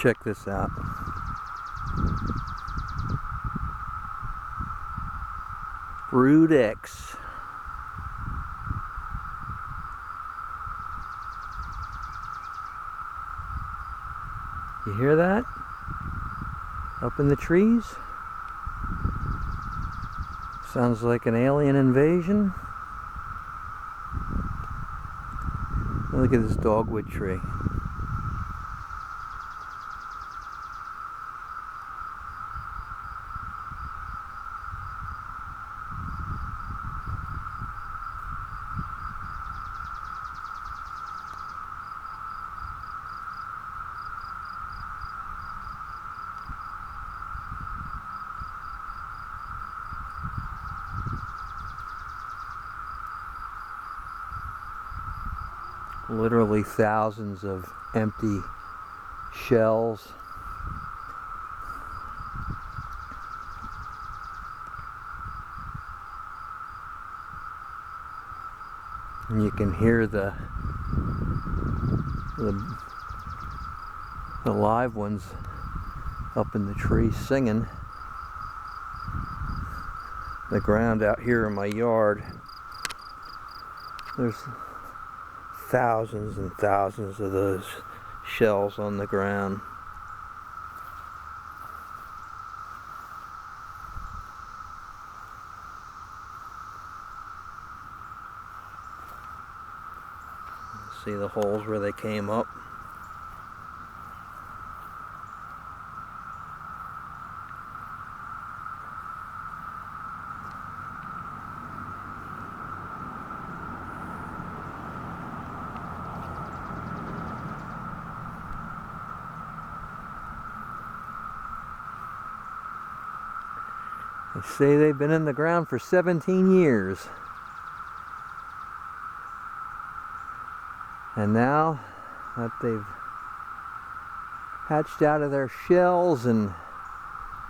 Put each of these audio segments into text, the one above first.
Check this out. Brood X. You hear that? Up in the trees? Sounds like an alien invasion. Look at this dogwood tree. Literally thousands of empty shells. And you can hear the live ones up in the tree singing. The ground out here in my yard, there's thousands and thousands of those shells on the ground. See the holes where they came up. They say they've been in the ground for 17 years. And now that they've hatched out of their shells and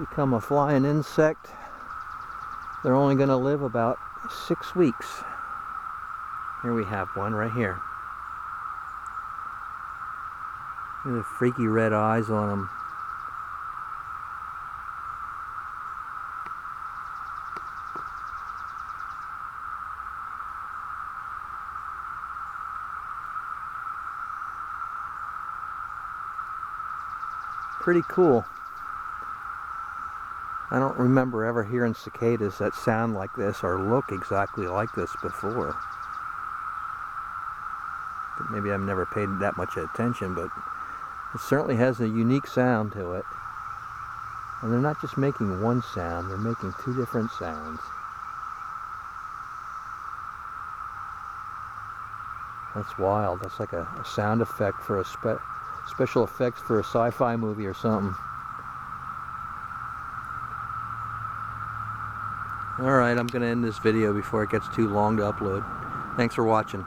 become a flying insect, they're only going to live about 6 weeks. Here we have one right here. Look at the freaky red eyes on them. Pretty cool. I don't remember ever hearing cicadas that sound like this or look exactly like this before. But maybe I've never paid that much attention, but it certainly has a unique sound to it. And they're not just making one sound, they're making two different sounds. That's wild. That's like a sound effect for a special effects for a sci-fi movie or something. Alright, I'm going to end this video before it gets too long to upload. Thanks for watching.